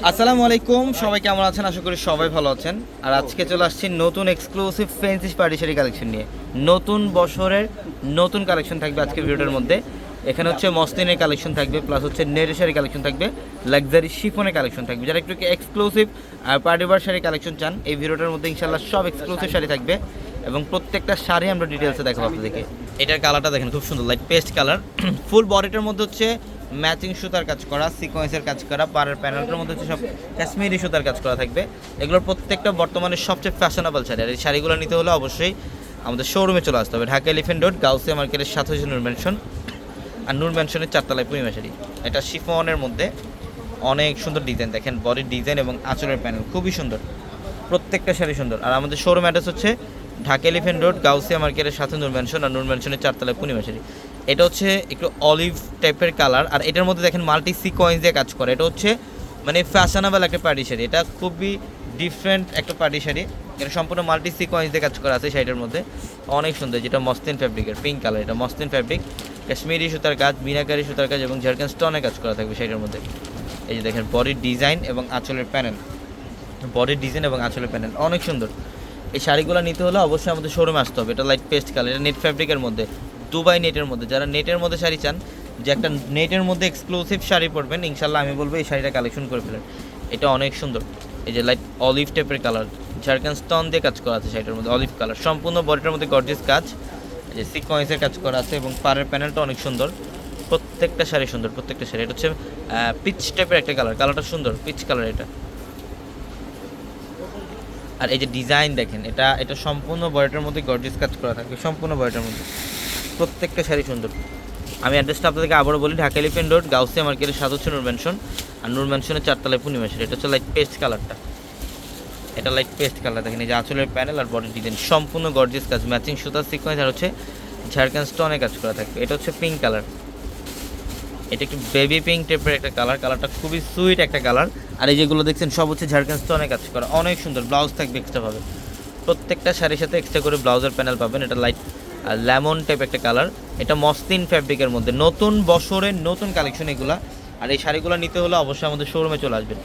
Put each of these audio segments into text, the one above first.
আসসালামু আলাইকুম, সবাই কেমন আছেন? আশা করি সবাই ভালো আছেন। আর আজকে চলে আসছি নতুন exclusive fancy party sari collection নিয়ে। নতুন বছরের নতুন কালেকশন থাকবে আজকের ভিডিওর মধ্যে। এখানে হচ্ছে মসলিনের কালেকশন থাকবে, প্লাস হচ্ছে নেটের শাড়ি কালেকশন থাকবে, লাক্সারি শিফনের কালেকশন থাকবে। যারা একটু exclusive party wear sari collection চান, এই ভিডিওটার মধ্যে ইনশাআল্লাহ সব এক্সক্লুসিভ শাড়ি থাকবে এবং প্রত্যেকটা শাড়ি আমরা ডিটেলসে দেখাবো আপনাদেরকে। এটার কালারটা দেখেন, খুব সুন্দর, লাইট পেস্ট কালার। ফুল বডিটার মধ্যে হচ্ছে ম্যাচিং সুতার কাজ করা, সিকোয়েন্সের কাজ করা, পাড়ের প্যানেলটার মধ্যে হচ্ছে সব কাশ্মীরি সুতার কাজ করা থাকবে। এগুলোর প্রত্যেকটা বর্তমানে সবচেয়ে ফ্যাশনেবল শাড়ি। আর এই শাড়িগুলো নিতে হলে অবশ্যই আমাদের শোরুমে চলে আসতে হবে। ঢাকা এলিফেন্ট রোড, গাউসিয়া মার্কেটের সাথে হচ্ছে নূর ম্যানশন, আর নূর ম্যানশনের 4 তলায় পূর্ণিমা শাড়ি। এটা শিফনের মধ্যে অনেক সুন্দর ডিজাইন, দেখেন বডির ডিজাইন এবং আঁচলের প্যানেল খুবই সুন্দর, প্রত্যেকটা শাড়ি সুন্দর। আর আমাদের শোরুম অ্যাড্রেস হচ্ছে ঢাকা এলিফেন্ট রোড, গাউসিয়া মার্কেটের সাথে নূর ম্যানশন, আর নূর ম্যানশনের 4 তলায় পূর্ণিমা শাড়ি। এটা হচ্ছে একটু অলিভ টাইপের কালার, আর এটার মধ্যে দেখেন মাল্টি সিকোয়েন্স দিয়ে কাজ করে। এটা হচ্ছে মানে ফ্যাশনেবল একটা পার্টি শাড়ি, এটা খুবই ডিফারেন্ট একটা পার্টি শাড়ি। এটা সম্পূর্ণ মাল্টি সিকোয়েন্স দিয়ে কাজ করা আছে শাড়িটার মধ্যে, অনেক সুন্দর। যেটা মসলিন ফ্যাব্রিকের পিঙ্ক কালার, এটা মসলিন ফ্যাব্রিক, কাশ্মীরি সুতার কাজ, মিনাকারি সুতার কাজ এবং ঝাড়খান স্টোনের কাজ করা থাকবে শাড়িটার মধ্যে। এই যে দেখেন বডির ডিজাইন এবং আঁচলের প্যানেল, বডির ডিজাইন এবং আঁচলের প্যানেল অনেক সুন্দর। এই শাড়িগুলো নিতে হলে অবশ্যই আমাদের শোরুমে আসতে হবে। এটা লাইট পেস্ট কালার, এটা নেট ফ্যাব্রিকের মধ্যে, দুবাই নেটের মধ্যে। যারা নেটের মধ্যে শাড়ি চান, যে একটা নেটের মধ্যে এক্সক্লুসিভ শাড়ি পরবেন, ইনশাল্লাহ আমি বলবো এই শাড়িটা কালেকশন করে ফেলেন। এটা অনেক সুন্দর। এই যে লাইট অলিভ টাইপের কালার, ঝাড়খান স্টোন দিয়ে কাজ করা আছে শাড়িটার মধ্যে, অলিভ কালার, সম্পূর্ণ বডিটার মধ্যে গর্জিয়াস কাজ, এই যে সিকোয়েন্সের কাজ করা আছে এবং পাড়ের প্যানেলটা অনেক সুন্দর। প্রত্যেকটা শাড়ি সুন্দর, প্রত্যেকটা শাড়ি। এটা হচ্ছে পিচ টাইপের একটা কালার, কালারটা সুন্দর, পিচ কালার এটা। আর এই যে ডিজাইন দেখেন, এটা সম্পূর্ণ বডিটার মধ্যে গর্জিয়াস কাজ করা থাকবে, সম্পূর্ণ বডিটার মধ্যে, প্রত্যেকটা শাড়ি সুন্দর। আমি অ্যাড্রেসটা আপনাদেরকে আবারও বলি, ঢাকা এলিফেন্ট রোড, গাউসিয়া মার্কেটের সাথে হচ্ছে নূর ম্যানশন, আর নূর ম্যানশনের 4 তলায় পূর্ণিমা শাড়ি। এটা হচ্ছে লাইট পেস্ট কালারটা, এটা লাইট পেস্ট কালার। দেখেন এই যে আঁচলের প্যানেল আর বডির ডিজাইন সম্পূর্ণ গর্জিয়াস কাজ, ম্যাচিং সুতার সিকোয়েন্স আর হচ্ছে ঝাড়খান স্টোনে কাজ করা থাকবে। এটা হচ্ছে পিঙ্ক কালার, এটা একটু বেবি পিঙ্ক টাইপের একটা কালার, কালারটা খুবই সুইট একটা কালার। আর এই যেগুলো দেখছেন সব হচ্ছে ঝাড়খান স্টোনে কাজ করা, অনেক সুন্দর। ব্লাউজ থাকবে এক্সট্রা পাবে, প্রত্যেকটা শাড়ির সাথে এক্সট্রা করে ব্লাউজের প্যানেল পাবেন। এটা লাইট লেমন টাইপ একটা কালার, এটা মসলিন ফ্যাব্রিকের মধ্যে, নতুন বছরের নতুন কালেকশন এগুলা। আর এই শাড়িগুলো নিতে হলে অবশ্যই আমাদের শোরুমে চলে আসবেন।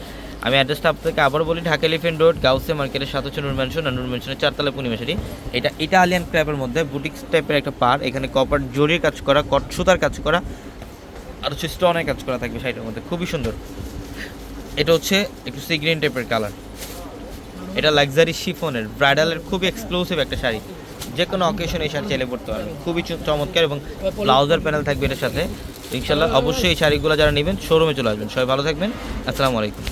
আমি অ্যাড্রেসটা আপনাকে আবারও বলি, ঢাকা এলিফেন্ট রোড, গাউসিয়া মার্কেটের সাথে হচ্ছে নূর ম্যানশন, আর নূর ম্যানশনের 4 তলায় পূর্ণিমা শাড়ি। এটা ইটালিয়ান ক্র্যাপের মধ্যে বুটিক্স টাইপের একটা পার, এখানে কপার জরির কাজ করা, কট সুতার কাজ করা, আর হচ্ছে স্টোনের কাজ করা থাকবে শাড়িটার মধ্যে, খুবই সুন্দর। এটা হচ্ছে একটু সি গ্রিন টাইপের কালার, এটা লাক্সারি শিফনের ব্রাইডালের খুবই এক্সক্লুসিভ একটা শাড়ি। যে কোনো অকেশনে এই শাড়ি চাইলে পড়তে পারবেন, খুবই চমৎকার এবং ব্লাউজার প্যানেল থাকবে এটার সাথে। ইনশাল্লাহ অবশ্যই এই শাড়িগুলো যারা নেবেন শোরুমে চলে আসবেন। সবাই ভালো থাকবেন, আসসালামু আলাইকুম।